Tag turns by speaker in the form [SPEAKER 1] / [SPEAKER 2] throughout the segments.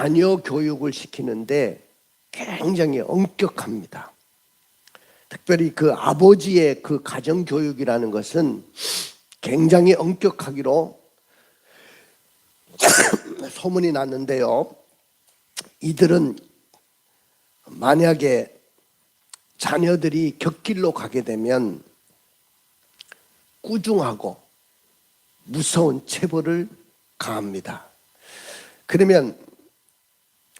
[SPEAKER 1] 자녀 교육을 시키는데 굉장히 엄격합니다. 특별히 그 아버지의 그 가정 교육이라는 것은 굉장히 엄격하기로 소문이 났는데요. 이들은 만약에 자녀들이 곁길로 가게 되면 꾸중하고 무서운 체벌을 가합니다. 그러면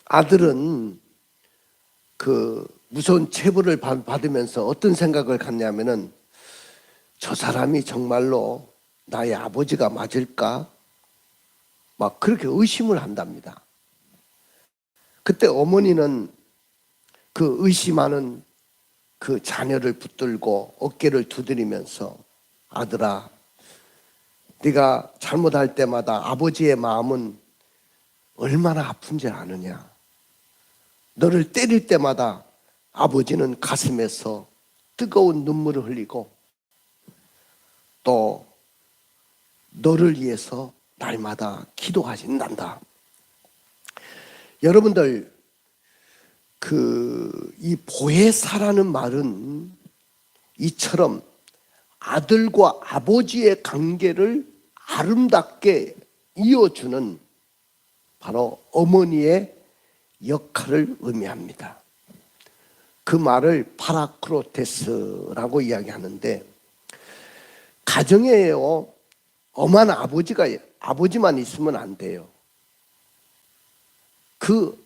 [SPEAKER 1] 아들은 그 무서운 체벌을 받으면서 어떤 생각을 갖냐면은 저 사람이 정말로 나의 아버지가 맞을까? 막 그렇게 의심을 한답니다. 그때 어머니는 그 의심하는 그 자녀를 붙들고 어깨를 두드리면서 아들아, 네가 잘못할 때마다 아버지의 마음은 얼마나 아픈지 아느냐? 너를 때릴 때마다 아버지는 가슴에서 뜨거운 눈물을 흘리고 또 너를 위해서 날마다 기도하신단다. 여러분들, 이 보혜사라는 말은 이처럼 아들과 아버지의 관계를 아름답게 이어주는 바로 어머니의 역할을 의미합니다. 그 말을 파라크로테스라고 이야기하는데, 가정에요, 엄한 아버지만 있으면 안 돼요. 그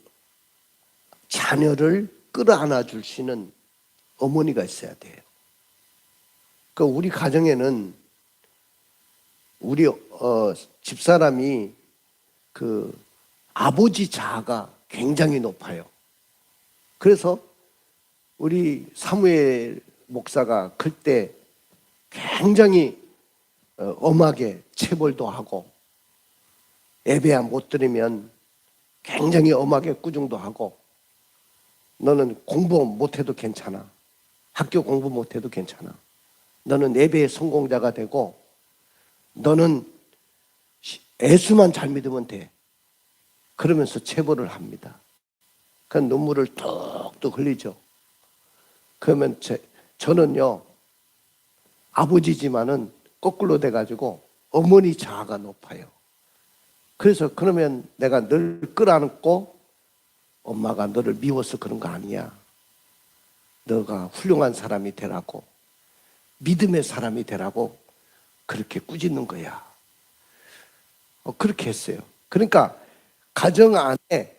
[SPEAKER 1] 자녀를 끌어안아 주시는 어머니가 있어야 돼요. 그 우리 가정에는 우리 집사람이 그 아버지 자아가 굉장히 높아요. 그래서 우리 사무엘 목사가 클 때 굉장히 엄하게 체벌도 하고, 예배야 못 드리면 굉장히 엄하게 꾸중도 하고, 너는 공부 못해도 괜찮아. 학교 공부 못해도 괜찮아. 너는 예배의 성공자가 되고, 너는 예수만 잘 믿으면 돼. 그러면서 체벌을 합니다. 그 눈물을 뚝뚝 흘리죠. 그러면 저는요, 아버지지만은 거꾸로 돼가지고 어머니 자아가 높아요. 그래서 그러면 내가 늘 끌어안고, 엄마가 너를 미워서 그런 거 아니야. 너가 훌륭한 사람이 되라고, 믿음의 사람이 되라고 그렇게 꾸짖는 거야. 그렇게 했어요. 그러니까 가정 안에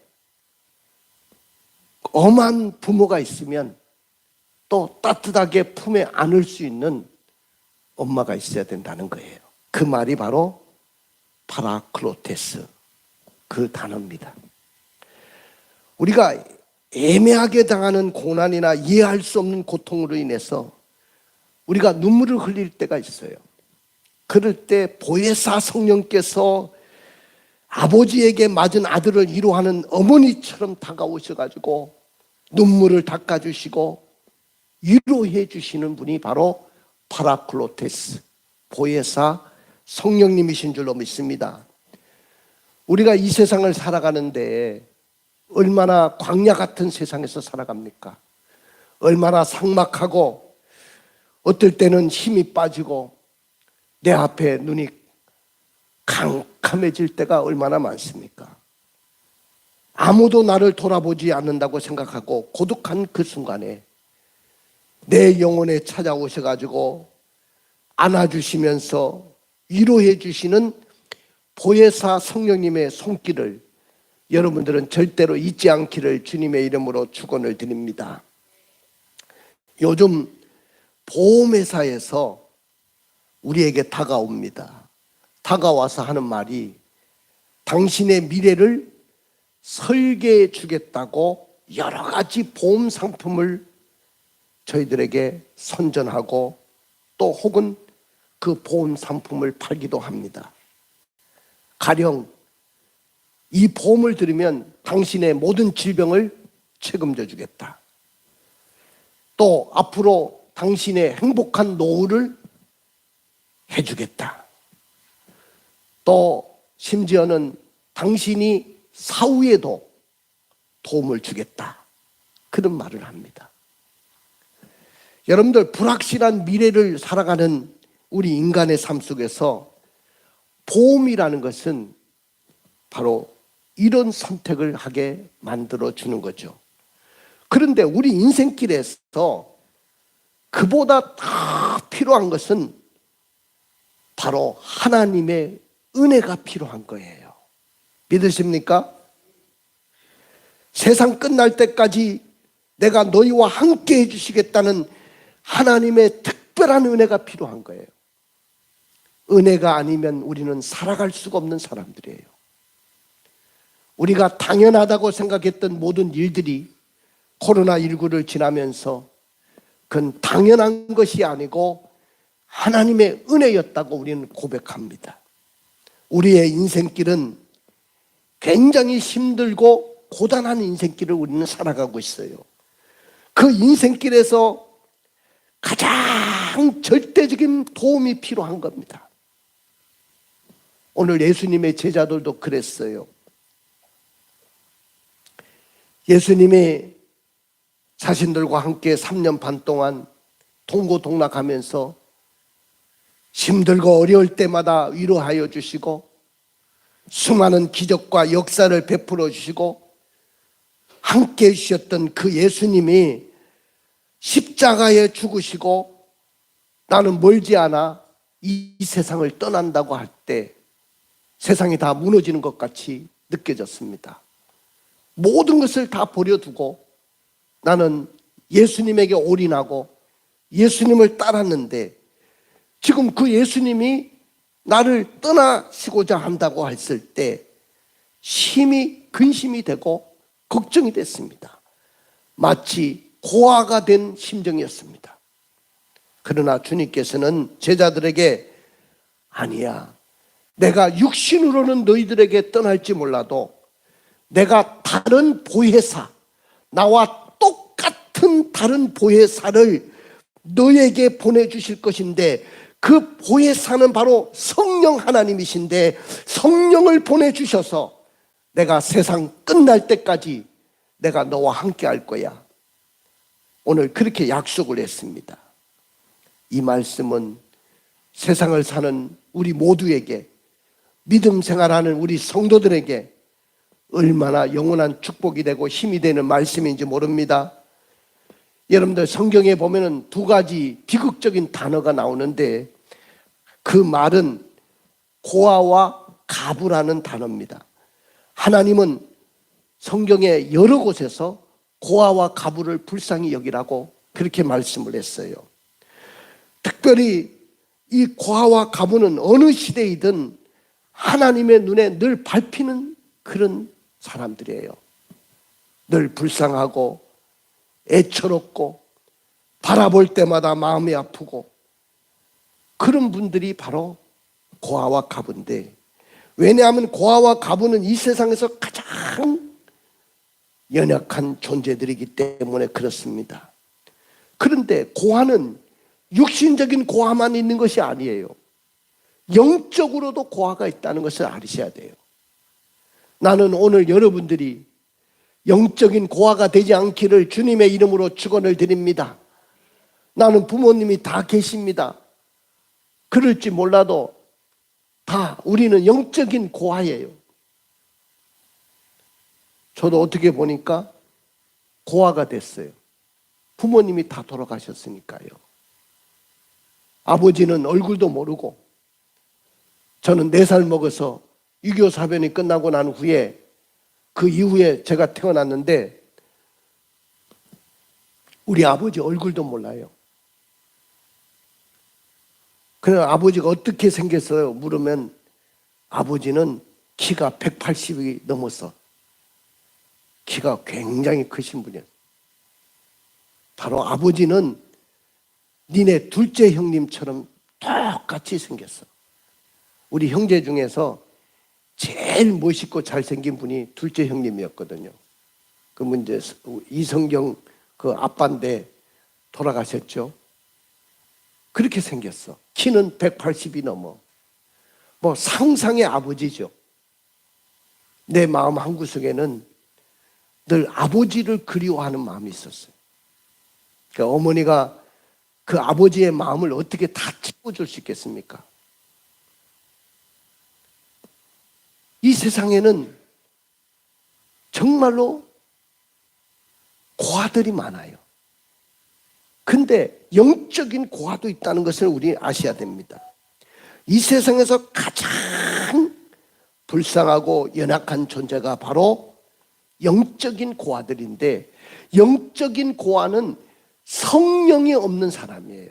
[SPEAKER 1] 엄한 부모가 있으면 또 따뜻하게 품에 안을 수 있는 엄마가 있어야 된다는 거예요. 그 말이 바로 파라클로테스, 그 단어입니다. 우리가 애매하게 당하는 고난이나 이해할 수 없는 고통으로 인해서 우리가 눈물을 흘릴 때가 있어요. 그럴 때 보혜사 성령께서 아버지에게 맞은 아들을 위로하는 어머니처럼 다가오셔가지고 눈물을 닦아주시고 위로해 주시는 분이 바로 파라클로테스, 보혜사 성령님이신 줄로 믿습니다. 우리가 이 세상을 살아가는데 얼마나 광야 같은 세상에서 살아갑니까? 얼마나 삭막하고 어떨 때는 힘이 빠지고 내 앞에 눈이 캄캄해질 때가 얼마나 많습니까? 아무도 나를 돌아보지 않는다고 생각하고 고독한 그 순간에 내 영혼에 찾아오셔가지고 안아주시면서 위로해 주시는 보혜사 성령님의 손길을 여러분들은 절대로 잊지 않기를 주님의 이름으로 축원을 드립니다. 요즘 보험회사에서 우리에게 다가옵니다. 다가와서 하는 말이 당신의 미래를 설계해 주겠다고 여러 가지 보험 상품을 저희들에게 선전하고 또 혹은 그 보험 상품을 팔기도 합니다. 가령 이 보험을 들으면 당신의 모든 질병을 책임져 주겠다. 또 앞으로 당신의 행복한 노후를 해주겠다. 또 심지어는 당신이 사후에도 도움을 주겠다. 그런 말을 합니다. 여러분들, 불확실한 미래를 살아가는 우리 인간의 삶 속에서 보험이라는 것은 바로 이런 선택을 하게 만들어 주는 거죠. 그런데 우리 인생길에서 그보다 더 필요한 것은 바로 하나님의 은혜가 필요한 거예요. 믿으십니까? 세상 끝날 때까지 내가 너희와 함께 해주시겠다는 하나님의 특별한 은혜가 필요한 거예요. 은혜가 아니면 우리는 살아갈 수가 없는 사람들이에요. 우리가 당연하다고 생각했던 모든 일들이 코로나19를 지나면서 그건 당연한 것이 아니고 하나님의 은혜였다고 우리는 고백합니다. 우리의 인생길은 굉장히 힘들고 고단한 인생길을 우리는 살아가고 있어요. 그 인생길에서 가장 절대적인 도움이 필요한 겁니다. 오늘 예수님의 제자들도 그랬어요. 예수님이 자신들과 함께 3년 반 동안 동고동락하면서 힘들고 어려울 때마다 위로하여 주시고 수많은 기적과 역사를 베풀어 주시고 함께 해주셨던 그 예수님이 십자가에 죽으시고 나는 멀지 않아 이 세상을 떠난다고 할 때 세상이 다 무너지는 것 같이 느껴졌습니다. 모든 것을 다 버려두고 나는 예수님에게 올인하고 예수님을 따랐는데 지금 그 예수님이 나를 떠나시고자 한다고 했을 때 심히 근심이 되고 걱정이 됐습니다. 마치 고아가 된 심정이었습니다. 그러나 주님께서는 제자들에게 아니야, 내가 육신으로는 너희들에게 떠날지 몰라도 내가 다른 보혜사, 나와 똑같은 다른 보혜사를 너에게 보내주실 것인데 그 보혜사는 바로 성령 하나님이신데 성령을 보내주셔서 내가 세상 끝날 때까지 내가 너와 함께 할 거야. 오늘 그렇게 약속을 했습니다. 이 말씀은 세상을 사는 우리 모두에게, 믿음 생활하는 우리 성도들에게 얼마나 영원한 축복이 되고 힘이 되는 말씀인지 모릅니다. 여러분들, 성경에 보면은 두 가지 비극적인 단어가 나오는데 그 말은 고아와 가부라는 단어입니다. 하나님은 성경의 여러 곳에서 고아와 가부를 불쌍히 여기라고 그렇게 말씀을 했어요. 특별히 이 고아와 가부는 어느 시대이든 하나님의 눈에 늘 밟히는 그런 사람들이에요. 늘 불쌍하고 애처롭고 바라볼 때마다 마음이 아프고 그런 분들이 바로 고아와 가부인데, 왜냐하면 고아와 가부는 이 세상에서 가장 연약한 존재들이기 때문에 그렇습니다. 그런데 고아는 육신적인 고아만 있는 것이 아니에요. 영적으로도 고아가 있다는 것을 아셔야 돼요. 나는 오늘 여러분들이 영적인 고아가 되지 않기를 주님의 이름으로 축원을 드립니다. 나는 부모님이 다 계십니다. 그럴지 몰라도 다 우리는 영적인 고아예요. 저도 어떻게 보니까 고아가 됐어요. 부모님이 다 돌아가셨으니까요. 아버지는 얼굴도 모르고, 저는 4살 먹어서 유교 사변이 끝나고 난 후에 그 이후에 제가 태어났는데 우리 아버지 얼굴도 몰라요. 그래서 아버지가 어떻게 생겼어요? 물으면 아버지는 키가 180이 넘어서 키가 굉장히 크신 분이에요. 바로 아버지는 니네 둘째 형님처럼 똑같이 생겼어. 우리 형제 중에서 제일 멋있고 잘생긴 분이 둘째 형님이었거든요. 그 문제 이성경 그 아빠인데 돌아가셨죠. 그렇게 생겼어. 키는 180이 넘어. 뭐 상상의 아버지죠. 내 마음 한구석에는 늘 아버지를 그리워하는 마음이 있었어요. 그러니까 어머니가 그 아버지의 마음을 어떻게 다 채워줄 수 있겠습니까? 이 세상에는 정말로 고아들이 많아요. 근데 영적인 고아도 있다는 것을 우리 아셔야 됩니다. 이 세상에서 가장 불쌍하고 연약한 존재가 바로 영적인 고아들인데, 영적인 고아는 성령이 없는 사람이에요.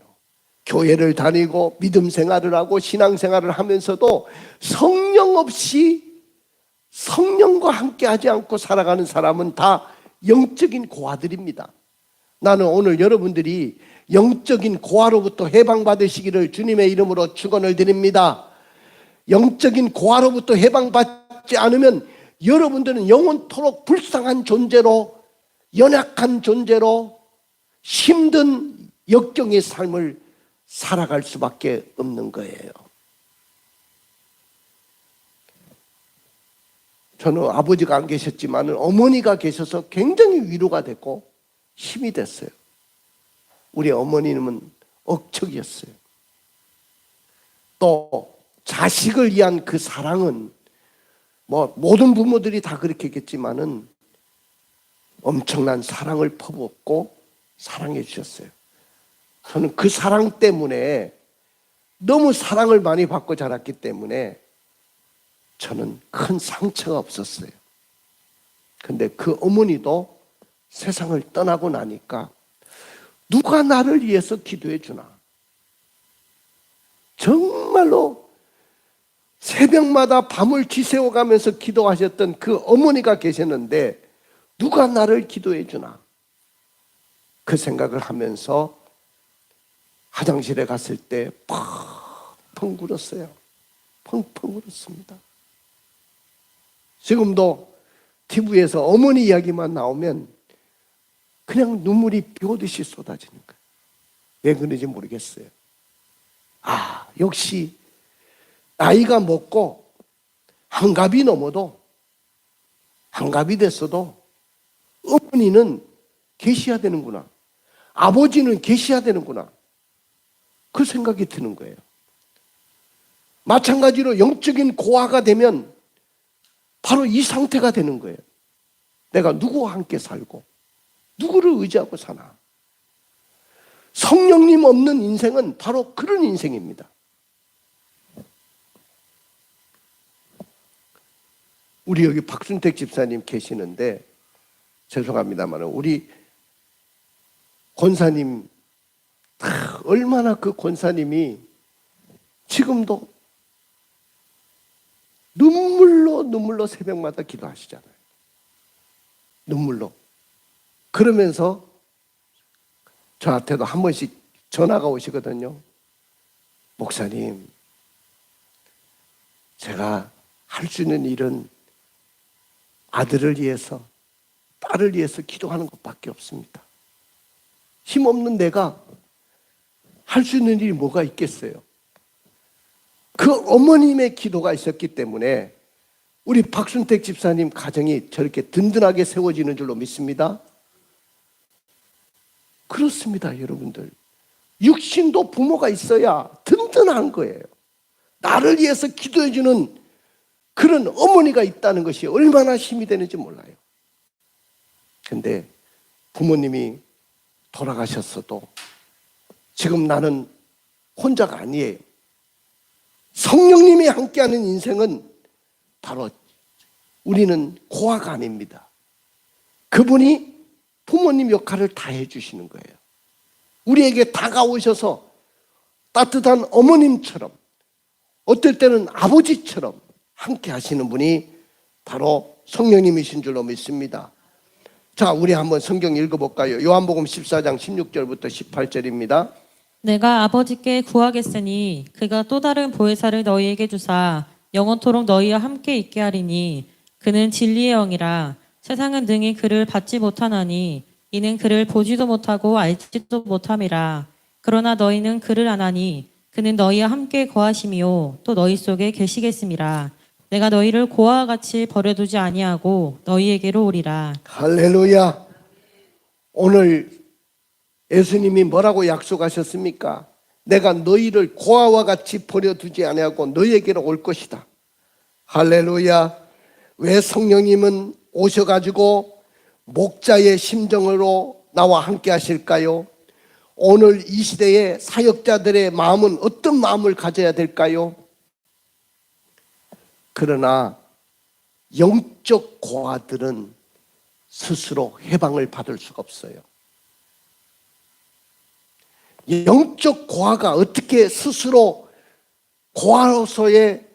[SPEAKER 1] 교회를 다니고 믿음 생활을 하고 신앙 생활을 하면서도 성령 없이, 성령과 함께 하지 않고 살아가는 사람은 다 영적인 고아들입니다. 나는 오늘 여러분들이 영적인 고아로부터 해방받으시기를 주님의 이름으로 축원을 드립니다. 영적인 고아로부터 해방받지 않으면 여러분들은 영원토록 불쌍한 존재로, 연약한 존재로 힘든 역경의 삶을 살아갈 수밖에 없는 거예요. 저는 아버지가 안 계셨지만 어머니가 계셔서 굉장히 위로가 됐고 힘이 됐어요. 우리 어머니는 억척이었어요. 또 자식을 위한 그 사랑은 뭐 모든 부모들이 다 그렇겠지만은 엄청난 사랑을 퍼붓고 사랑해 주셨어요. 저는 그 사랑 때문에, 너무 사랑을 많이 받고 자랐기 때문에 저는 큰 상처가 없었어요. 근데 그 어머니도 세상을 떠나고 나니까 누가 나를 위해서 기도해 주나? 정말로 새벽마다 밤을 지새워가면서 기도하셨던 그 어머니가 계셨는데 누가 나를 기도해 주나? 그 생각을 하면서 화장실에 갔을 때 펑펑 울었어요. 펑펑 울었습니다. 지금도 TV에서 어머니 이야기만 나오면 그냥 눈물이 비 오듯이 쏟아지는 거예요. 왜 그런지 모르겠어요. 역시 나이가 먹고 한갑이 넘어도, 한갑이 됐어도 어머니는 계셔야 되는구나, 아버지는 계셔야 되는구나, 그 생각이 드는 거예요. 마찬가지로 영적인 고아가 되면 바로 이 상태가 되는 거예요. 내가 누구와 함께 살고 누구를 의지하고 사나. 성령님 없는 인생은 바로 그런 인생입니다. 우리 여기 박순택 집사님 계시는데, 죄송합니다만 우리 권사님, 얼마나 그 권사님이 지금도 눈물로 새벽마다 기도하시잖아요. 눈물로. 그러면서 저한테도 한 번씩 전화가 오시거든요. 목사님, 제가 할 수 있는 일은 아들을 위해서, 딸을 위해서 기도하는 것밖에 없습니다. 힘없는 내가 할 수 있는 일이 뭐가 있겠어요? 그 어머님의 기도가 있었기 때문에 우리 박순택 집사님 가정이 저렇게 든든하게 세워지는 줄로 믿습니다. 그렇습니다, 여러분들. 육신도 부모가 있어야 든든한 거예요. 나를 위해서 기도해주는 그런 어머니가 있다는 것이 얼마나 힘이 되는지 몰라요. 근데 부모님이 돌아가셨어도 지금 나는 혼자가 아니에요. 성령님이 함께하는 인생은 바로 우리는 고아가 아닙니다. 그분이 부모님 역할을 다 해주시는 거예요. 우리에게 다가오셔서 따뜻한 어머님처럼, 어떨 때는 아버지처럼 함께 하시는 분이 바로 성령님이신 줄로 믿습니다. 자, 우리 한번 성경 읽어볼까요? 요한복음 14장 16절부터 18절입니다.
[SPEAKER 2] 내가 아버지께 구하겠으니 그가 또 다른 보혜사를 너희에게 주사 영원토록 너희와 함께 있게 하리니 그는 진리의 영이라. 세상은 능히 그를 받지 못하나니 이는 그를 보지도 못하고 알지도 못함이라. 그러나 너희는 그를 아나니 그는 너희와 함께 거하심이요 또 너희 속에 계시겠음이라. 내가 너희를 고아와 같이 버려두지 아니하고 너희에게로 오리라.
[SPEAKER 1] 할렐루야. 오늘 예수님이 뭐라고 약속하셨습니까? 내가 너희를 고아와 같이 버려두지 아니하고 너희에게로 올 것이다. 할렐루야. 왜 성령님은 오셔가지고 목자의 심정으로 나와 함께 하실까요? 오늘 이 시대의 사역자들의 마음은 어떤 마음을 가져야 될까요? 그러나 영적 고아들은 스스로 해방을 받을 수가 없어요. 영적 고아가 어떻게 스스로 고아로서의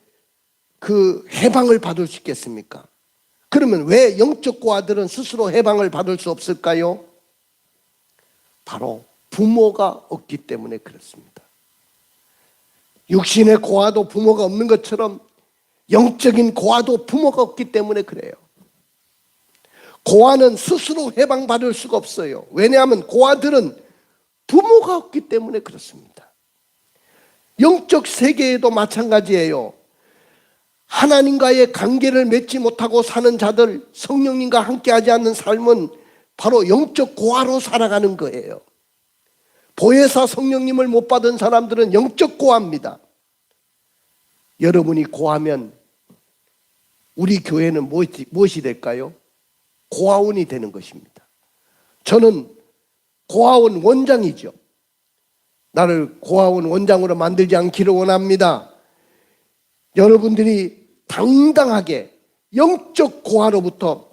[SPEAKER 1] 그 해방을 받을 수 있겠습니까? 그러면 왜 영적 고아들은 스스로 해방을 받을 수 없을까요? 바로 부모가 없기 때문에 그렇습니다. 육신의 고아도 부모가 없는 것처럼 영적인 고아도 부모가 없기 때문에 그래요. 고아는 스스로 해방받을 수가 없어요. 왜냐하면 고아들은 부모가 없기 때문에 그렇습니다. 영적 세계에도 마찬가지예요. 하나님과의 관계를 맺지 못하고 사는 자들, 성령님과 함께하지 않는 삶은 바로 영적 고아로 살아가는 거예요. 보혜사 성령님을 못 받은 사람들은 영적 고아입니다. 여러분이 고아면 우리 교회는 무엇이 될까요? 고아원이 되는 것입니다. 저는 고아원 원장이죠. 나를 고아원 원장으로 만들지 않기를 원합니다. 여러분들이 당당하게 영적 고아로부터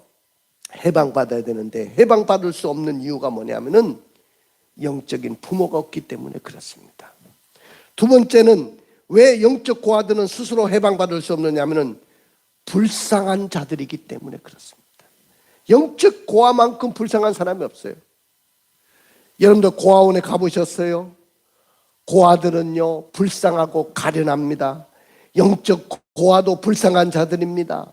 [SPEAKER 1] 해방받아야 되는데 해방받을 수 없는 이유가 뭐냐면은 영적인 부모가 없기 때문에 그렇습니다. 두 번째는 왜 영적 고아들은 스스로 해방받을 수 없느냐면은 불쌍한 자들이기 때문에 그렇습니다. 영적 고아만큼 불쌍한 사람이 없어요. 여러분들 고아원에 가보셨어요? 고아들은요 불쌍하고 가련합니다. 영적 고아도 불쌍한 자들입니다.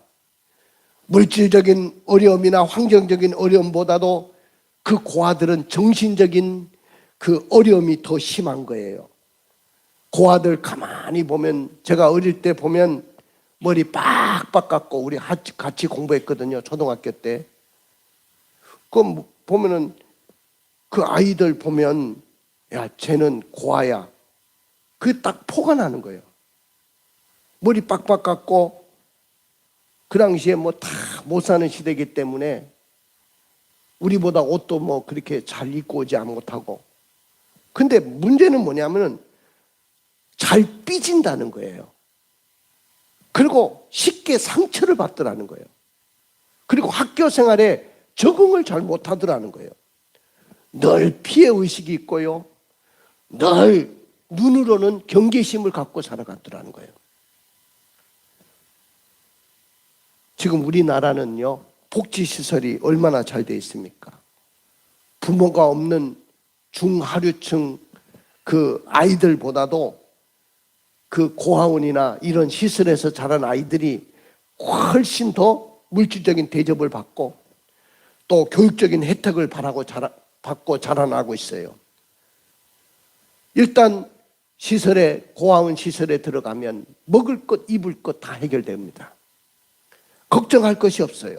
[SPEAKER 1] 물질적인 어려움이나 환경적인 어려움보다도 그 고아들은 정신적인 그 어려움이 더 심한 거예요. 고아들 가만히 보면, 제가 어릴 때 보면 머리 빡빡 깎고 우리 같이 공부했거든요. 초등학교 때. 그 보면은 그 아이들 보면 야 쟤는 고아야. 그게 딱 포가 나는 거예요. 머리 빡빡 깎고 그 당시에 뭐 다 못 사는 시대이기 때문에 우리보다 옷도 뭐 그렇게 잘 입고 오지 못하고. 근데 문제는 뭐냐면은 잘 삐진다는 거예요. 그리고 쉽게 상처를 받더라는 거예요. 그리고 학교 생활에 적응을 잘 못하더라는 거예요. 늘 피해의식이 있고요. 늘 눈으로는 경계심을 갖고 살아갔더라는 거예요. 지금 우리나라는요, 복지시설이 얼마나 잘 돼 있습니까? 부모가 없는 중하류층 그 아이들보다도 그 고아원이나 이런 시설에서 자란 아이들이 훨씬 더 물질적인 대접을 받고 또 교육적인 혜택을 받고 자라나고 있어요. 일단 시설에, 고아원 시설에 들어가면 먹을 것, 입을 것 다 해결됩니다. 걱정할 것이 없어요.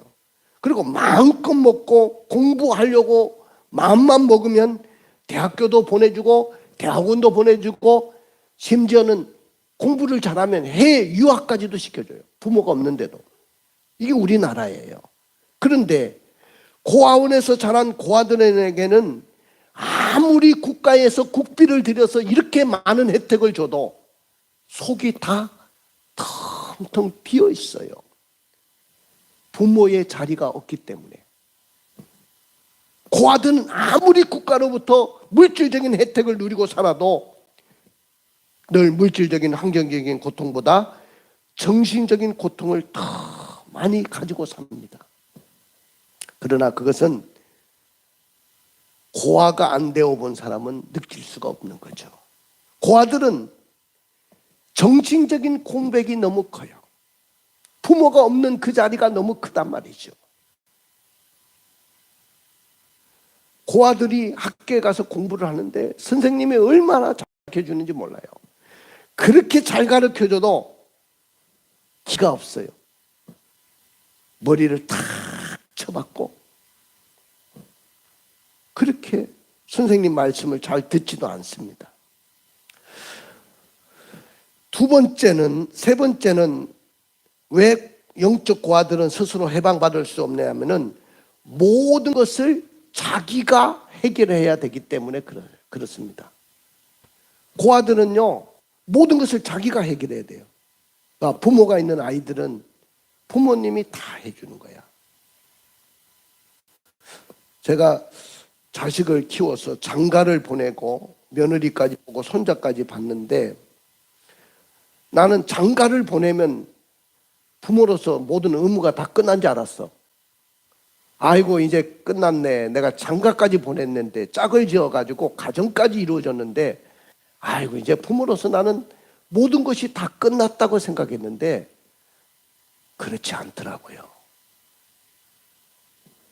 [SPEAKER 1] 그리고 마음껏 먹고 공부하려고 마음만 먹으면 대학교도 보내주고 대학원도 보내주고 심지어는 공부를 잘하면 해외 유학까지도 시켜줘요. 부모가 없는데도. 이게 우리나라예요. 그런데 고아원에서 자란 고아들에게는 아무리 국가에서 국비를 들여서 이렇게 많은 혜택을 줘도 속이 다 텅텅 비어 있어요. 부모의 자리가 없기 때문에. 고아들은 아무리 국가로부터 물질적인 혜택을 누리고 살아도 늘 물질적인 환경적인 고통보다 정신적인 고통을 더 많이 가지고 삽니다. 그러나 그것은 고아가 안 되어 본 사람은 느낄 수가 없는 거죠. 고아들은 정신적인 공백이 너무 커요. 부모가 없는 그 자리가 너무 크단 말이죠. 고아들이 학교에 가서 공부를 하는데 선생님이 얼마나 잘 가르쳐주는지 몰라요. 그렇게 잘 가르쳐줘도 기가 없어요. 머리를 탁 쳐박고 그렇게 선생님 말씀을 잘 듣지도 않습니다. 세 번째는 왜 영적 고아들은 스스로 해방받을 수 없냐면은 모든 것을 자기가 해결해야 되기 때문에 그렇습니다. 고아들은요, 모든 것을 자기가 해결해야 돼요. 그러니까 부모가 있는 아이들은 부모님이 다 해주는 거야. 제가 자식을 키워서 장가를 보내고 며느리까지 보고 손자까지 봤는데 나는 장가를 보내면 부모로서 모든 의무가 다 끝난 줄 알았어. 아이고 이제 끝났네. 내가 장가까지 보냈는데 짝을 지어가지고 가정까지 이루어졌는데 아이고 이제 부모로서 나는 모든 것이 다 끝났다고 생각했는데 그렇지 않더라고요.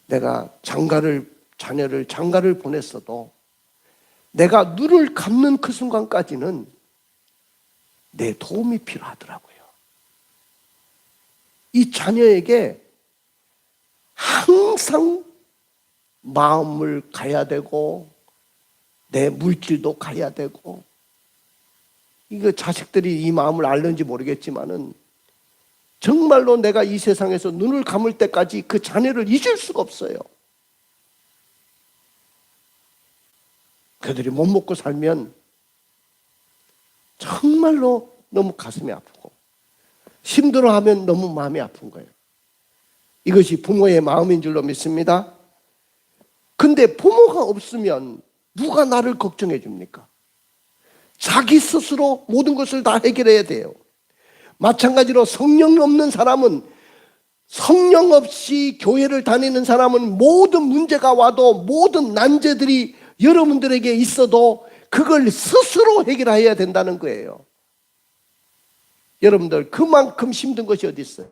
[SPEAKER 1] 내가 자녀를 장가를 보냈어도 내가 눈을 감는 그 순간까지는 내 도움이 필요하더라고요. 이 자녀에게 항상 마음을 가야 되고 내 물질도 가야 되고 이거 자식들이 이 마음을 알는지 모르겠지만은 정말로 내가 이 세상에서 눈을 감을 때까지 그 자녀를 잊을 수가 없어요. 그들이 못 먹고 살면 정말로 너무 가슴이 아프고 힘들어하면 너무 마음이 아픈 거예요. 이것이 부모의 마음인 줄로 믿습니다. 근데 부모가 없으면 누가 나를 걱정해 줍니까? 자기 스스로 모든 것을 다 해결해야 돼요. 마찬가지로 성령이 없는 사람은, 성령 없이 교회를 다니는 사람은 모든 문제가 와도 모든 난제들이 여러분들에게 있어도 그걸 스스로 해결해야 된다는 거예요. 여러분들 그만큼 힘든 것이 어디 있어요?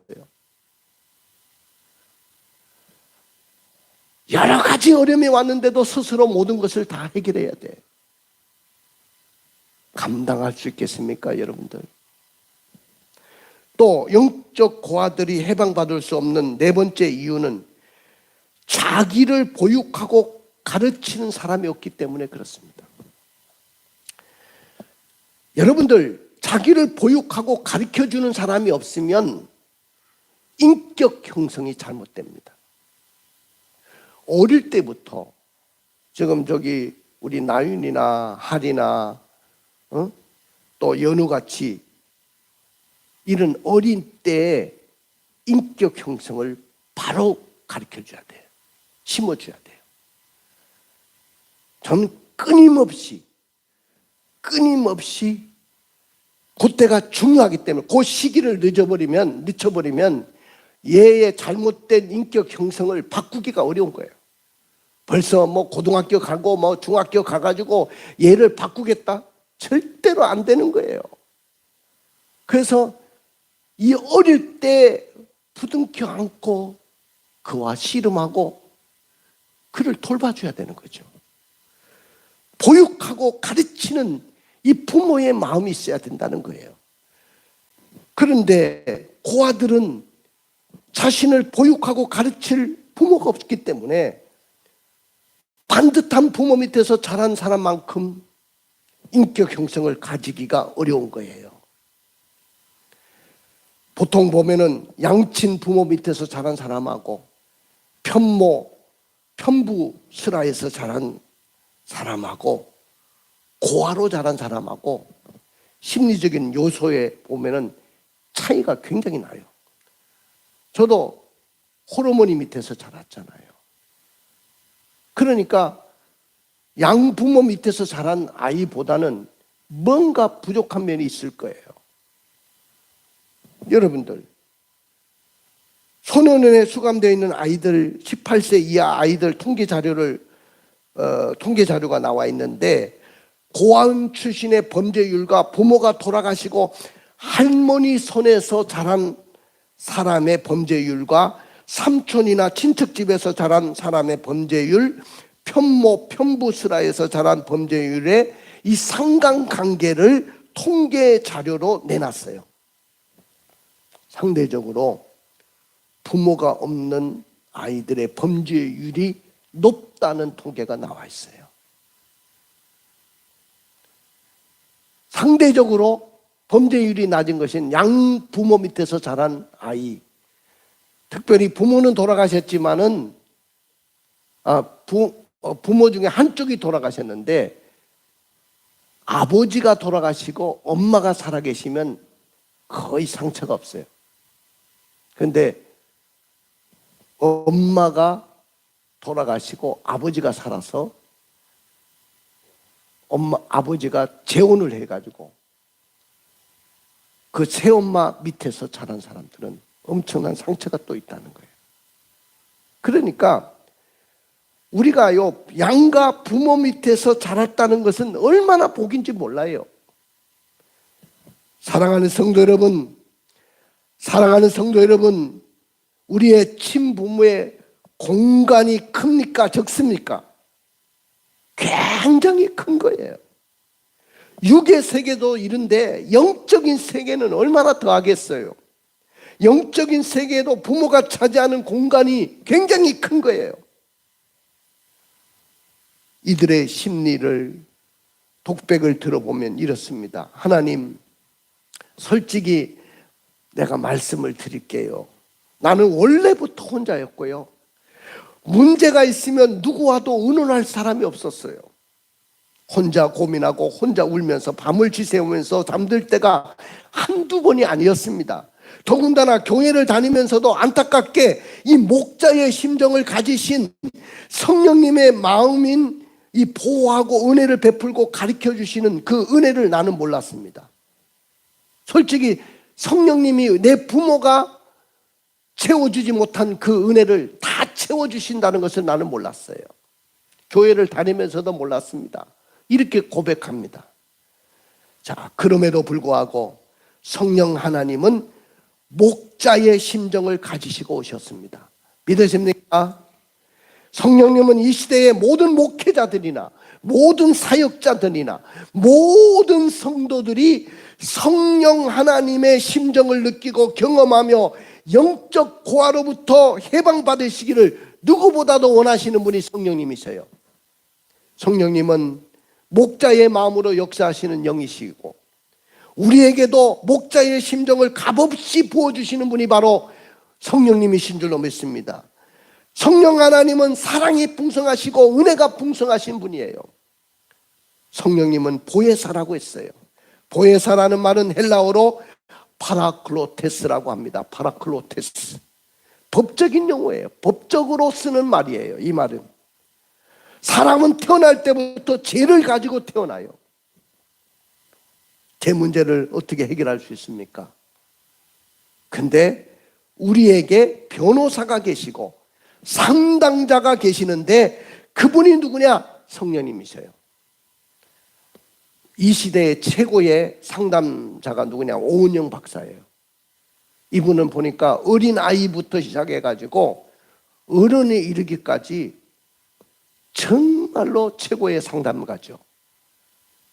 [SPEAKER 1] 여러 가지 어려움이 왔는데도 스스로 모든 것을 다 해결해야 돼. 감당할 수 있겠습니까, 여러분들? 또 영적 고아들이 해방받을 수 없는 네 번째 이유는 자기를 보육하고 가르치는 사람이 없기 때문에 그렇습니다. 여러분들 자기를 보육하고 가르쳐주는 사람이 없으면 인격 형성이 잘못됩니다. 어릴 때부터 지금 우리 나윤이나 할이나 또 연우같이 이런 어린 때에 인격 형성을 바로 가르쳐줘야 돼요. 심어줘야 돼요. 저는 끊임없이 그때가 중요하기 때문에 그 시기를 늦춰버리면 얘의 잘못된 인격 형성을 바꾸기가 어려운 거예요. 벌써 고등학교 가고 중학교 가가지고 얘를 바꾸겠다? 절대로 안 되는 거예요. 그래서 이 어릴 때 부둥켜 안고 그와 씨름하고 그를 돌봐줘야 되는 거죠. 보육하고 가르치는 이 부모의 마음이 있어야 된다는 거예요. 그런데 고아들은 자신을 보육하고 가르칠 부모가 없기 때문에 반듯한 부모 밑에서 자란 사람만큼 인격 형성을 가지기가 어려운 거예요. 보통 보면은 양친 부모 밑에서 자란 사람하고 편부 슬하에서 자란 사람하고 고아로 자란 사람하고 심리적인 요소에 보면은 차이가 굉장히 나요. 저도 호르몬이 밑에서 자랐잖아요. 그러니까 양부모 밑에서 자란 아이보다는 뭔가 부족한 면이 있을 거예요. 여러분들, 소년원에 수감되어 있는 아이들, 18세 이하 아이들 통계 자료가 나와 있는데 고아원 출신의 범죄율과 부모가 돌아가시고 할머니 손에서 자란 사람의 범죄율과 삼촌이나 친척집에서 자란 사람의 범죄율, 편부슬하에서 자란 범죄율의 이 상관관계를 통계 자료로 내놨어요. 상대적으로 부모가 없는 아이들의 범죄율이 높다는 통계가 나와 있어요. 상대적으로 범죄율이 낮은 것은 양부모 밑에서 자란 아이, 특별히 부모는 돌아가셨지만은 부모 중에 한쪽이 돌아가셨는데 아버지가 돌아가시고 엄마가 살아계시면 거의 상처가 없어요. 그런데 엄마가 돌아가시고 아버지가 살아서 아버지가 재혼을 해가지고 그 새엄마 밑에서 자란 사람들은 엄청난 상처가 또 있다는 거예요. 그러니까 우리가요, 양가 부모 밑에서 자랐다는 것은 얼마나 복인지 몰라요. 사랑하는 성도 여러분, 우리의 친부모의 공간이 큽니까? 적습니까? 굉장히 큰 거예요. 육의 세계도 이른데 영적인 세계는 얼마나 더 하겠어요. 영적인 세계에도 부모가 차지하는 공간이 굉장히 큰 거예요. 이들의 심리를, 독백을 들어보면 이렇습니다. 하나님, 솔직히 내가 말씀을 드릴게요. 나는 원래부터 혼자였고요. 문제가 있으면 누구와도 의논할 사람이 없었어요. 혼자 고민하고 혼자 울면서 밤을 지새우면서 잠들 때가 한두 번이 아니었습니다. 더군다나 교회를 다니면서도 안타깝게 이 목자의 심정을 가지신 성령님의 마음인 이 보호하고 은혜를 베풀고 가르쳐 주시는 그 은혜를 나는 몰랐습니다. 솔직히 성령님이 내 부모가 채워주지 못한 그 은혜를 다 채워주신다는 것을 나는 몰랐어요. 교회를 다니면서도 몰랐습니다. 이렇게 고백합니다. 자, 그럼에도 불구하고 성령 하나님은 목자의 심정을 가지시고 오셨습니다. 믿으십니까? 성령님은 이 시대의 모든 목회자들이나 모든 사역자들이나 모든 성도들이 성령 하나님의 심정을 느끼고 경험하며 영적 고아로부터 해방받으시기를 누구보다도 원하시는 분이 성령님이세요. 성령님은 목자의 마음으로 역사하시는 영이시고 우리에게도 목자의 심정을 값없이 부어주시는 분이 바로 성령님이신 줄로 믿습니다. 성령 하나님은 사랑이 풍성하시고 은혜가 풍성하신 분이에요. 성령님은 보혜사라고 했어요. 보혜사라는 말은 헬라어로 파라클로테스라고 합니다. 파라클로테스. 법적인 용어예요. 법적으로 쓰는 말이에요. 이 말은 사람은 태어날 때부터 죄를 가지고 태어나요. 죄 문제를 어떻게 해결할 수 있습니까? 근데 우리에게 변호사가 계시고 상담자가 계시는데 그분이 누구냐? 성령님이세요. 이 시대의 최고의 상담자가 누구냐? 오은영 박사예요. 이분은 보니까 어린아이부터 시작해가지고 어른에 이르기까지 정말로 최고의 상담가죠.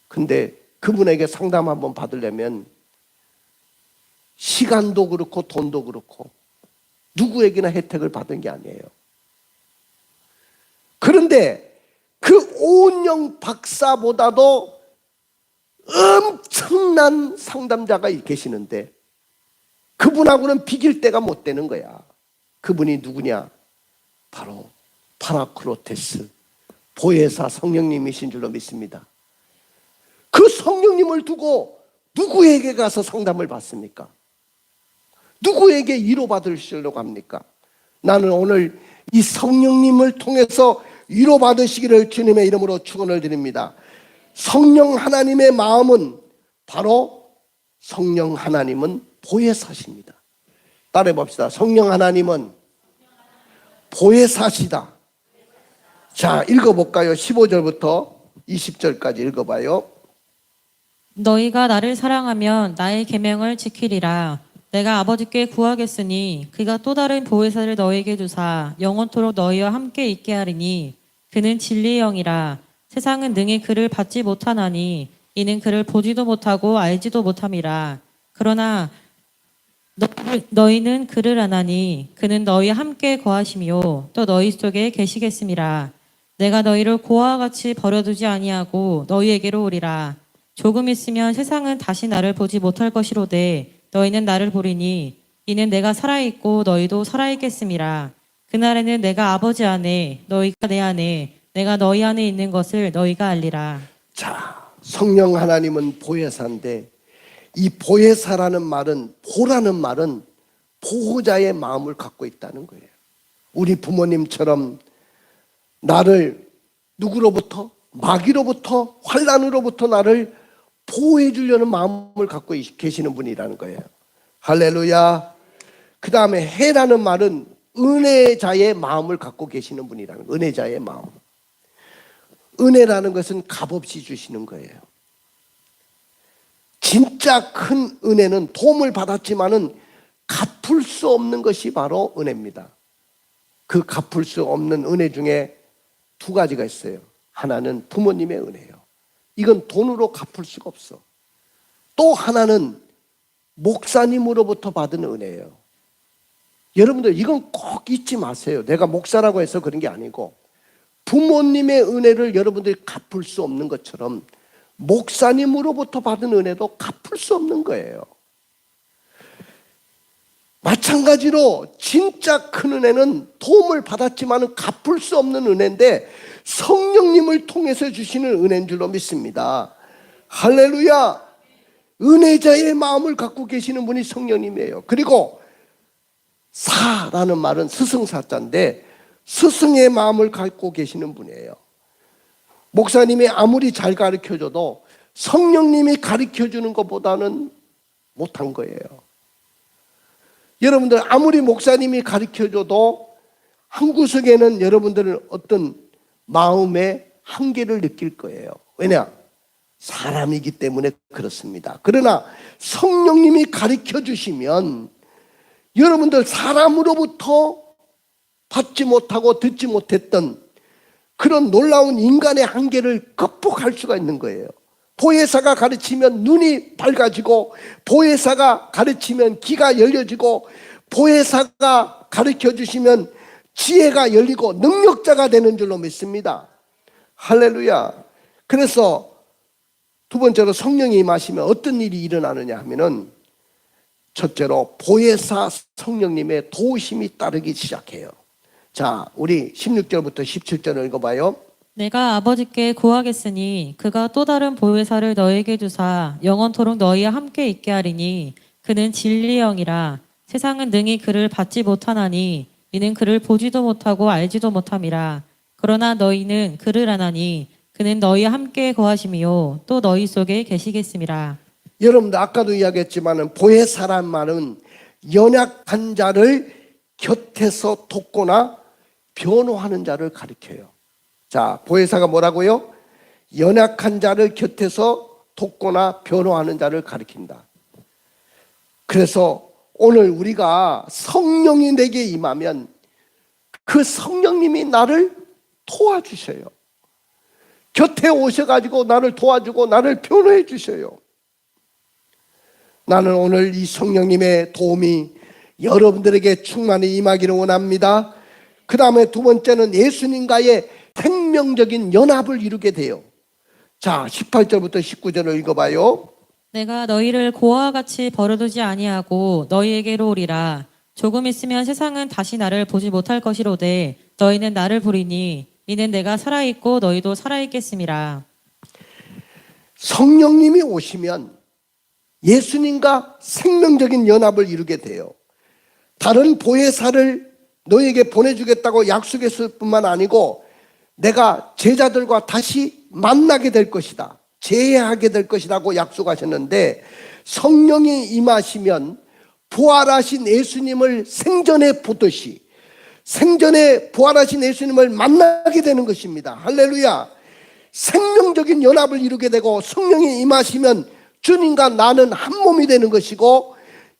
[SPEAKER 1] 근데 그분에게 상담 한번 받으려면 시간도 그렇고 돈도 그렇고 누구에게나 혜택을 받은 게 아니에요. 그런데 그 오은영 박사보다도 엄청난 상담자가 계시는데 그분하고는 비길 때가 못 되는 거야. 그분이 누구냐? 바로 파라클로테스 보혜사 성령님이신 줄로 믿습니다. 그 성령님을 두고 누구에게 가서 상담을 받습니까? 누구에게 위로받으시려고 합니까? 나는 오늘 이 성령님을 통해서 위로받으시기를 주님의 이름으로 축원을 드립니다. 성령 하나님의 마음은 바로 성령 하나님은 보혜사십니다. 따라해 봅시다. 성령 하나님은 보혜사시다. 자, 읽어볼까요? 15절부터 20절까지 읽어봐요.
[SPEAKER 2] 너희가 나를 사랑하면 나의 계명을 지키리라. 내가 아버지께 구하겠으니 그가 또 다른 보혜사를 너희에게 주사 영원토록 너희와 함께 있게 하리니 그는 진리의 영이라. 세상은 능히 그를 받지 못하나니 이는 그를 보지도 못하고 알지도 못함이라. 그러나 너희는 그를 아나니 그는 너희와 함께 거하시며 또 너희 속에 계시겠음이라. 내가 너희를 고아와 같이 버려두지 아니하고 너희에게로 오리라. 조금 있으면 세상은 다시 나를 보지 못할 것이로되 너희는 나를 보리니 이는 내가 살아있고 너희도 살아있겠음이라. 그날에는 내가 아버지 안에 너희가 내 안에 내가 너희 안에 있는 것을 너희가 알리라.
[SPEAKER 1] 자, 성령 하나님은 보혜사인데 이 보혜사라는 말은, 보라는 말은 보호자의 마음을 갖고 있다는 거예요. 우리 부모님처럼 나를 누구로부터? 마귀로부터, 환난으로부터 나를 보호해 주려는 마음을 갖고 계시는 분이라는 거예요. 할렐루야. 그 다음에 해라는 말은 은혜자의 마음을 갖고 계시는 분이라는 거예요. 은혜자의 마음. 은혜라는 것은 값없이 주시는 거예요. 진짜 큰 은혜는 도움을 받았지만은 갚을 수 없는 것이 바로 은혜입니다. 그 갚을 수 없는 은혜 중에 두 가지가 있어요. 하나는 부모님의 은혜예요. 이건 돈으로 갚을 수가 없어. 또 하나는 목사님으로부터 받은 은혜예요. 여러분들 이건 꼭 잊지 마세요. 내가 목사라고 해서 그런 게 아니고 부모님의 은혜를 여러분들이 갚을 수 없는 것처럼 목사님으로부터 받은 은혜도 갚을 수 없는 거예요. 마찬가지로 진짜 큰 은혜는 도움을 받았지만 갚을 수 없는 은혜인데 성령님을 통해서 주시는 은혜인 줄로 믿습니다. 할렐루야. 은혜자의 마음을 갖고 계시는 분이 성령님이에요. 그리고 사라는 말은 스승사자인데 스승의 마음을 갖고 계시는 분이에요. 목사님이 아무리 잘 가르쳐줘도 성령님이 가르쳐주는 것보다는 못한 거예요. 여러분들 아무리 목사님이 가르쳐줘도 한 구석에는 여러분들은 어떤 마음의 한계를 느낄 거예요. 왜냐? 사람이기 때문에 그렇습니다. 그러나 성령님이 가르쳐주시면 여러분들 사람으로부터 받지 못하고 듣지 못했던 그런 놀라운 인간의 한계를 극복할 수가 있는 거예요. 보혜사가 가르치면 눈이 밝아지고 보혜사가 가르치면 귀가 열려지고 보혜사가 가르쳐주시면 지혜가 열리고 능력자가 되는 줄로 믿습니다. 할렐루야. 그래서 두 번째로 성령이 임하시면 어떤 일이 일어나느냐 하면은 첫째로 보혜사 성령님의 도우심이 따르기 시작해요. 자, 우리 16절부터 17절을 읽어봐요.
[SPEAKER 2] 내가 아버지께 구하겠으니 그가 또 다른 보혜사를 너에게 주사 영원토록 너희와 함께 있게 하리니 그는 진리의 영이라. 세상은 능히 그를 받지 못하나니 이는 그를 보지도 못하고 알지도 못함이라. 그러나 너희는 그를 아나니 그는 너희와 함께 거하시며 또 너희 속에 계시겠음이라.
[SPEAKER 1] 여러분들 아까도 이야기했지만 보혜사란 말은 연약한 자를 곁에서 돕거나 변호하는 자를 가리켜요. 자, 보혜사가 뭐라고요? 연약한 자를 곁에서 돕거나 변호하는 자를 가리킨다. 그래서 오늘 우리가 성령이 내게 임하면 그 성령님이 나를 도와주셔요. 곁에 오셔가지고 나를 도와주고 나를 변호해 주셔요. 나는 오늘 이 성령님의 도움이 여러분들에게 충만히 임하기를 원합니다. 그 다음에 두 번째는 예수님과의 생명적인 연합을 이루게 돼요. 자, 18절부터 19절을 읽어봐요.
[SPEAKER 2] 내가 너희를 고아와 같이 버려두지 아니하고 너희에게로 오리라. 조금 있으면 세상은 다시 나를 보지 못할 것이로되 너희는 나를 보리니 이는 내가 살아있고 너희도 살아있겠음이라.
[SPEAKER 1] 성령님이 오시면 예수님과 생명적인 연합을 이루게 돼요. 다른 보혜사를 너에게 보내주겠다고 약속했을 뿐만 아니고 내가 제자들과 다시 만나게 될 것이다, 재회하게 될 것이라고 약속하셨는데 성령이 임하시면 부활하신 예수님을 생전에 보듯이 생전에 부활하신 예수님을 만나게 되는 것입니다. 할렐루야. 생명적인 연합을 이루게 되고 성령이 임하시면 주님과 나는 한 몸이 되는 것이고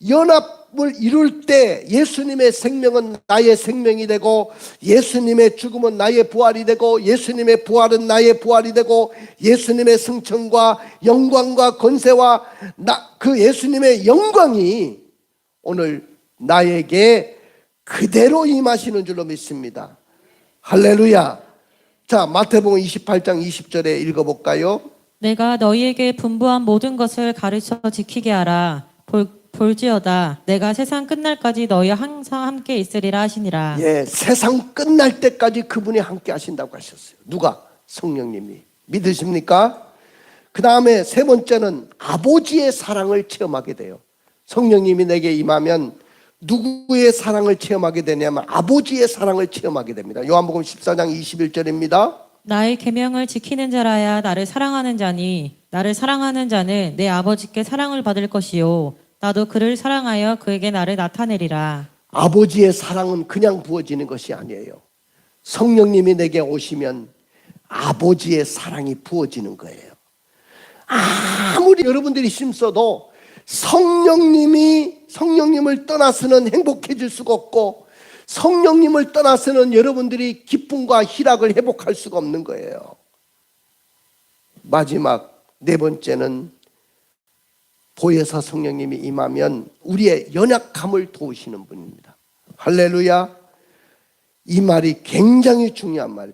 [SPEAKER 1] 연합을 이룰 때 예수님의 생명은 나의 생명이 되고 예수님의 죽음은 나의 부활이 되고 예수님의 부활은 나의 부활이 되고 예수님의 승천과 영광과 권세와 그 예수님의 영광이 오늘 나에게 그대로 임하시는 줄로 믿습니다. 할렐루야. 자, 마태복음 28장 20절에 읽어볼까요?
[SPEAKER 2] 내가 너희에게 분부한 모든 것을 가르쳐 지키게 하라. 볼지어다 내가 세상 끝날까지 너희와 항상 함께 있으리라 하시니라.
[SPEAKER 1] 예, 세상 끝날 때까지 그분이 함께 하신다고 하셨어요. 누가? 성령님이. 믿으십니까? 그 다음에 세 번째는 아버지의 사랑을 체험하게 돼요. 성령님이 내게 임하면 누구의 사랑을 체험하게 되냐면 아버지의 사랑을 체험하게 됩니다. 요한복음 14장 21절입니다.
[SPEAKER 2] 나의 계명을 지키는 자라야 나를 사랑하는 자니 나를 사랑하는 자는 내 아버지께 사랑을 받을 것이요 나도 그를 사랑하여 그에게 나를 나타내리라.
[SPEAKER 1] 아버지의 사랑은 그냥 부어지는 것이 아니에요. 성령님이 내게 오시면 아버지의 사랑이 부어지는 거예요. 아무리 여러분들이 힘써도 성령님을 떠나서는 행복해질 수가 없고 성령님을 떠나서는 여러분들이 기쁨과 희락을 회복할 수가 없는 거예요. 마지막 네 번째는 보혜사 성령님이 임하면 우리의 연약함을 도우시는 분입니다. 할렐루야. 이 말이 굉장히 중요한 말.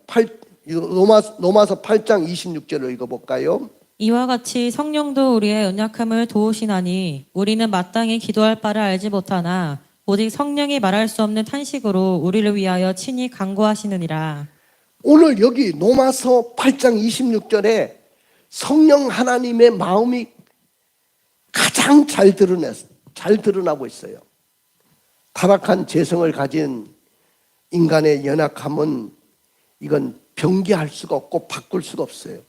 [SPEAKER 1] 로마서 8장 26절을 읽어볼까요?
[SPEAKER 2] 이와 같이 성령도 우리의 연약함을 도우시나니 우리는 마땅히 기도할 바를 알지 못하나 오직 성령이 말할 수 없는 탄식으로 우리를 위하여 친히 간구하시느니라.
[SPEAKER 1] 오늘 여기 로마서 8장 26절에 성령 하나님의 마음이 가장 잘 드러나고 있어요. 타락한 재성을 가진 인간의 연약함은 이건 변개할 수가 없고 바꿀 수가 없어요.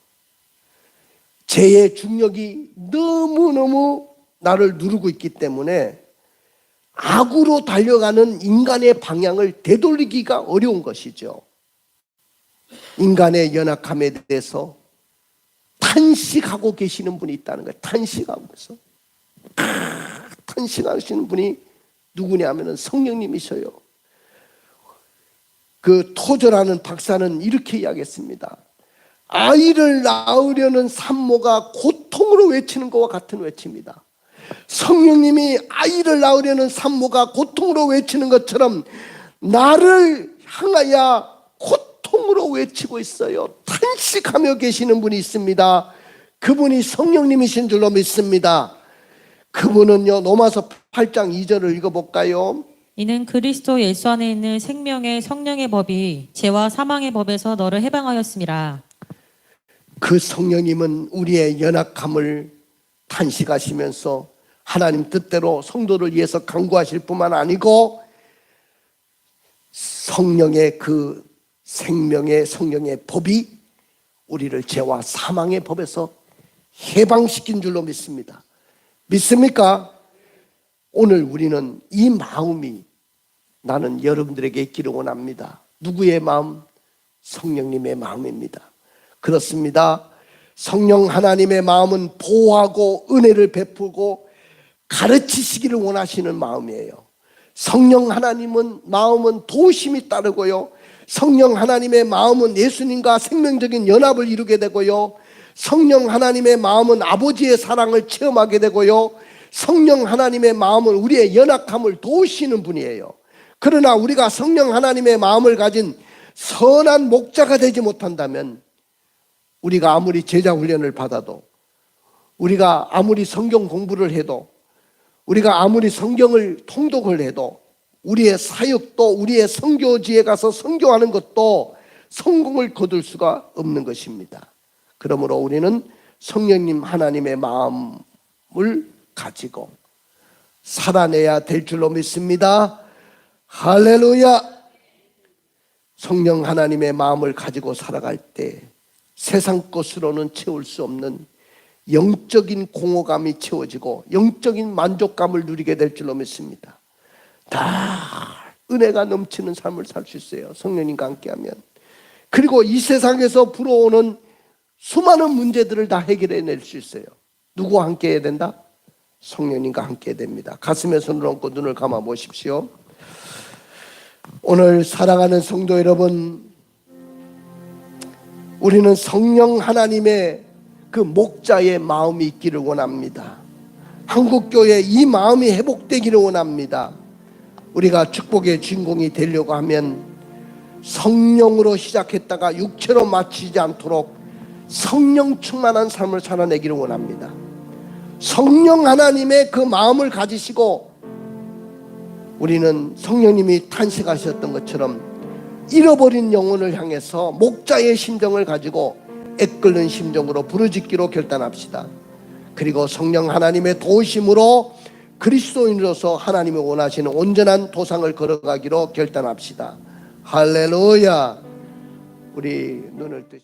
[SPEAKER 1] 죄의 중력이 너무너무 나를 누르고 있기 때문에 악으로 달려가는 인간의 방향을 되돌리기가 어려운 것이죠. 인간의 연약함에 대해서 탄식하고 계시는 분이 있다는 거예요. 탄식하고 있어. 탄식하시는 분이 누구냐 하면 성령님이셔요. 그 토저라는 박사는 이렇게 이야기했습니다. 아이를 낳으려는 산모가 고통으로 외치는 것과 같은 외침이다. 성령님이 아이를 낳으려는 산모가 고통으로 외치는 것처럼 나를 향하여 고통으로 외치고 있어요. 탄식하며 계시는 분이 있습니다. 그분이 성령님이신 줄로 믿습니다. 그분은요, 로마서 8장 2절을 읽어볼까요?
[SPEAKER 2] 이는 그리스도 예수 안에 있는 생명의 성령의 법이 죄와 사망의 법에서 너를 해방하였음이라.
[SPEAKER 1] 그 성령님은 우리의 연약함을 탄식하시면서 하나님 뜻대로 성도를 위해서 간구하실 뿐만 아니고 성령의 그 생명의 성령의 법이 우리를 죄와 사망의 법에서 해방시킨 줄로 믿습니다. 믿습니까? 오늘 우리는 이 마음이 나는 여러분들에게 있기를 원합니다. 누구의 마음? 성령님의 마음입니다. 그렇습니다. 성령 하나님의 마음은 보호하고 은혜를 베푸고 가르치시기를 원하시는 마음이에요. 성령 하나님은 마음은 도우심이 따르고요. 성령 하나님의 마음은 예수님과 생명적인 연합을 이루게 되고요. 성령 하나님의 마음은 아버지의 사랑을 체험하게 되고요. 성령 하나님의 마음은 우리의 연약함을 도우시는 분이에요. 그러나 우리가 성령 하나님의 마음을 가진 선한 목자가 되지 못한다면 우리가 아무리 제자 훈련을 받아도 우리가 아무리 성경 공부를 해도 우리가 아무리 성경을 통독을 해도 우리의 사역도 우리의 선교지에 가서 선교하는 것도 성공을 거둘 수가 없는 것입니다. 그러므로 우리는 성령님 하나님의 마음을 가지고 살아내야 될 줄로 믿습니다. 할렐루야. 성령 하나님의 마음을 가지고 살아갈 때 세상 것으로는 채울 수 없는 영적인 공허감이 채워지고 영적인 만족감을 누리게 될 줄로 믿습니다. 다 은혜가 넘치는 삶을 살 수 있어요. 성령님과 함께하면. 그리고 이 세상에서 불어오는 수많은 문제들을 다 해결해낼 수 있어요. 누구와 함께 해야 된다? 성령님과 함께 해야 됩니다. 가슴에 손을 얹고 눈을 감아 보십시오. 오늘 살아가는 성도 여러분, 우리는 성령 하나님의 그 목자의 마음이 있기를 원합니다. 한국교회 이 마음이 회복되기를 원합니다. 우리가 축복의 주인공이 되려고 하면 성령으로 시작했다가 육체로 마치지 않도록 성령 충만한 삶을 살아내기를 원합니다. 성령 하나님의 그 마음을 가지시고 우리는 성령님이 탄생하셨던 것처럼 잃어버린 영혼을 향해서 목자의 심정을 가지고 애끓는 심정으로 부르짖기로 결단합시다. 그리고 성령 하나님의 도우심으로 그리스도인으로서 하나님이 원하시는 온전한 도상을 걸어가기로 결단합시다. 할렐루야. 우리 눈을 뜨시